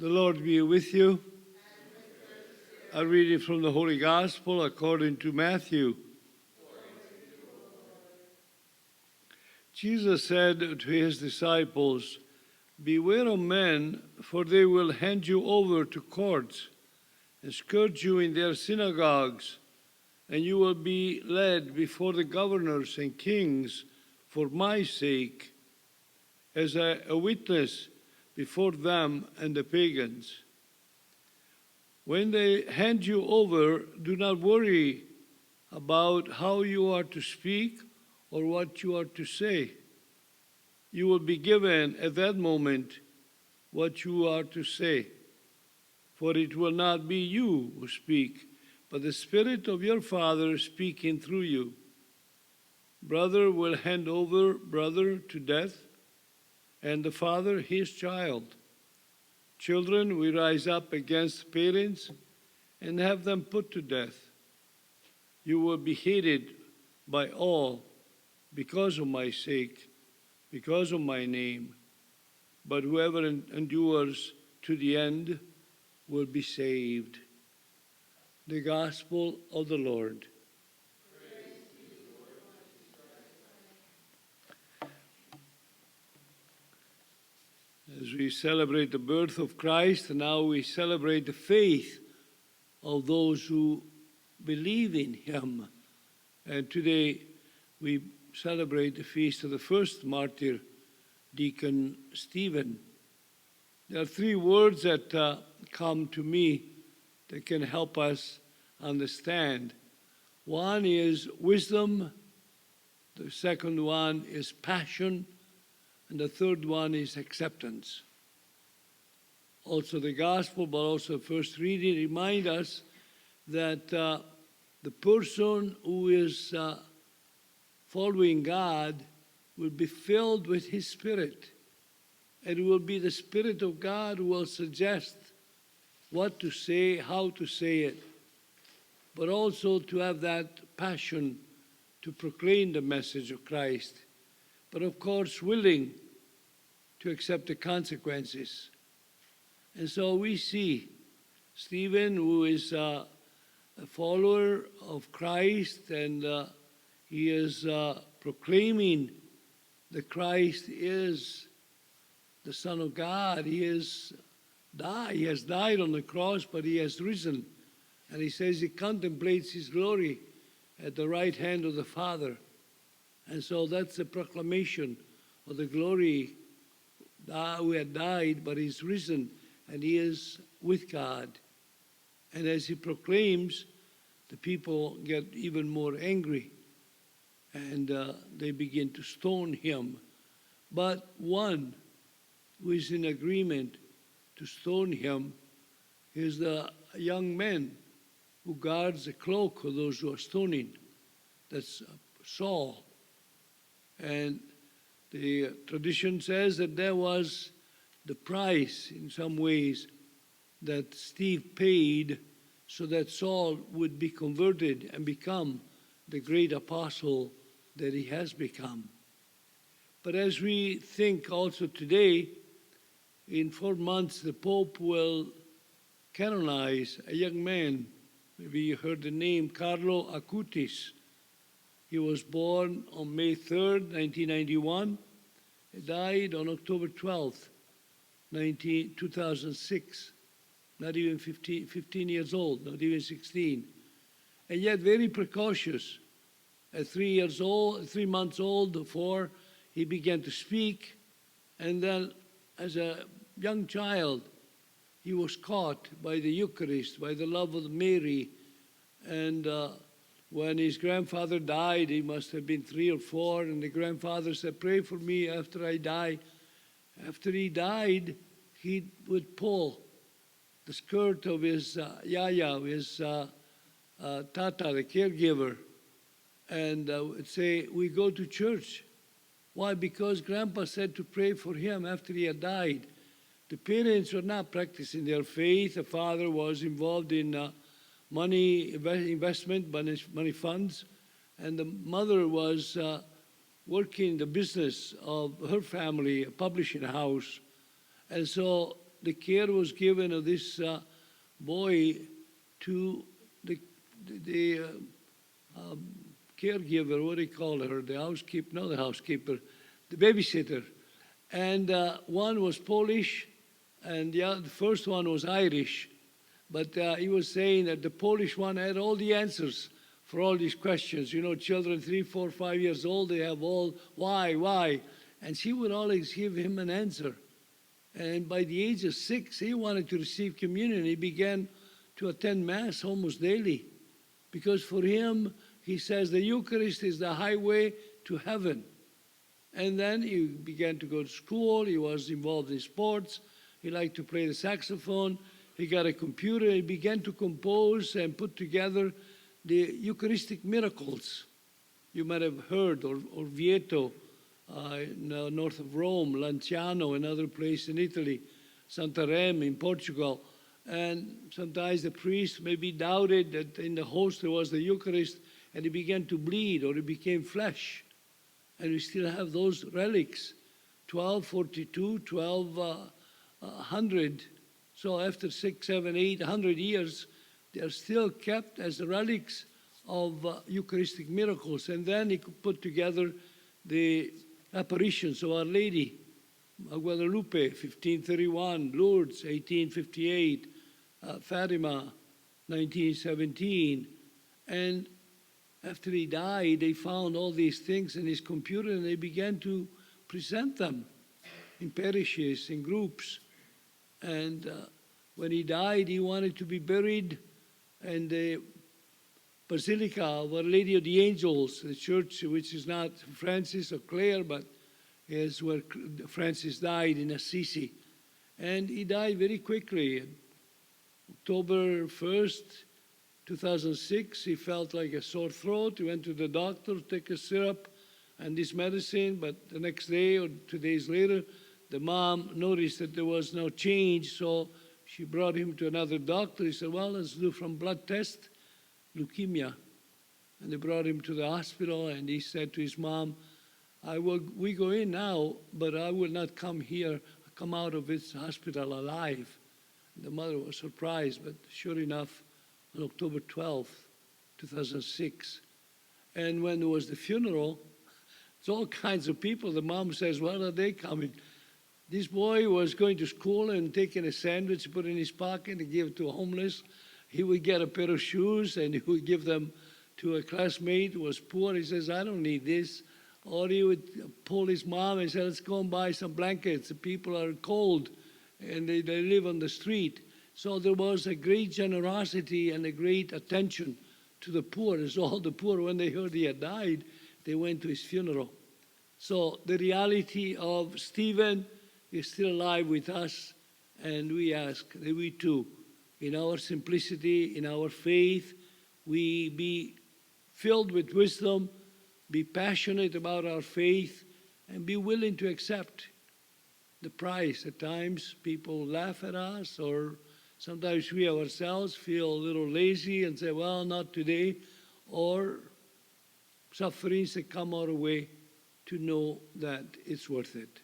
The Lord be with you. A reading from the Holy Gospel according to Matthew. Jesus said to his disciples, "Beware of men, for they will hand you over to courts and scourge you in their synagogues, and you will be led before the governors and kings for my sake, as a witness before them and the pagans. When they hand you over, do not worry about how you are to speak or what you are to say. You will be given at that moment what you are to say, for it will not be you who speak, but the Spirit of your Father speaking through you. Brother will hand over brother to death, and the father his child. Children will rise up against parents and have them put to death. You will be hated by all because of my sake, because of my name. But whoever endures to the end will be saved." The Gospel of the Lord. As we celebrate the birth of Christ, now we celebrate the faith of those who believe in him. And today we celebrate the feast of the first martyr, Deacon Stephen. There are three words that come to me that can help us understand. One is wisdom, the second one is passion, and the third one is acceptance. Also the gospel, but also first reading, remind us that the person who is following God will be filled with his Spirit. And it will be the Spirit of God who will suggest what to say, how to say it, but also to have that passion to proclaim the message of Christ. But of course, willing to accept the consequences. And so we see Stephen, who is a follower of Christ, and he is proclaiming that Christ is the Son of God. He has died on the cross, but he has risen. And he says he contemplates his glory at the right hand of the Father. And so that's the proclamation of the glory who had died, but he's risen, and he is with God. And as he proclaims, the people get even more angry, and they begin to stone him. But one who is in agreement to stone him is the young man who guards the cloak of those who are stoning. That's Saul. And the tradition says that there was the price, in some ways, that Steve paid so that Saul would be converted and become the great apostle that he has become. But as we think also today, in 4 months, the Pope will canonize a young man. Maybe you heard the name, Carlo Acutis. He was born on May 3rd, 1991. He died on October 12th, 2006. Not even 15 years old, not even 16. And yet very precocious. At 3 months old, 4, he began to speak. And then as a young child, he was caught by the Eucharist, by the love of Mary. And when his grandfather died, he must have been 3 or 4, and the grandfather said, "Pray for me after I die." After he died, he would pull the skirt of his yaya, his tata, the caregiver, and would say, "We go to church." Why? Because Grandpa said to pray for him after he had died. The parents were not practicing their faith. The father was involved in money investment, money funds, and the mother was working the business of her family, a publishing house. And so the care was given of this boy to the caregiver, what do you call her? The housekeeper, not the housekeeper, the babysitter. And one was Polish, and the first one was Irish. But he was saying that the Polish one had all the answers for all these questions. You know, children 3, 4, 5 years old, they have all, why? And she would always give him an answer. And by the age of 6, he wanted to receive communion. He began to attend Mass almost daily. Because for him, he says, the Eucharist is the highway to heaven. And then he began to go to school. He was involved in sports. He liked to play the saxophone. He got a computer. He began to compose and put together the Eucharistic miracles. You might have heard, or Orvieto, north of Rome, Lanciano, another place in Italy, Santarém in Portugal. And sometimes the priest maybe doubted that in the host there was the Eucharist, and he began to bleed, or it became flesh. And we still have those relics, 1242, 1200. So after 6, 7, 800 years, they are still kept as relics of Eucharistic miracles. And then he could put together the apparitions of Our Lady, Guadalupe, 1531, Lourdes, 1858, Fatima, 1917. And after he died, they found all these things in his computer, and they began to present them in parishes, in groups. And when he died, he wanted to be buried in the Basilica of Our Lady of the Angels, the church which is not Francis or Clare, but is where Francis died in Assisi. And he died very quickly. October 1st, 2006, he felt like a sore throat. He went to the doctor, took a syrup and this medicine, but the next day or 2 days later, the mom noticed that there was no change, so she brought him to another doctor. He said, well, let's do from blood test, leukemia. And they brought him to the hospital, and he said to his mom, we go in now, but I will not come out of this hospital alive. And the mother was surprised, but sure enough, on October 12th, 2006. And when there was the funeral, it's all kinds of people. The mom says, well, are they coming? This boy was going to school and taking a sandwich, put it in his pocket and give it to a homeless. He would get a pair of shoes and he would give them to a classmate who was poor. He says, I don't need this. Or he would pull his mom and say, let's go and buy some blankets. The people are cold and they live on the street. So there was a great generosity and a great attention to the poor. And so all the poor, when they heard he had died, they went to his funeral. So the reality of Stephen is still alive with us, and we ask that we too, in our simplicity, in our faith, we be filled with wisdom, be passionate about our faith, and be willing to accept the price. At times, people laugh at us, or sometimes we ourselves feel a little lazy and say, well, not today, or sufferings that come our way, to know that it's worth it.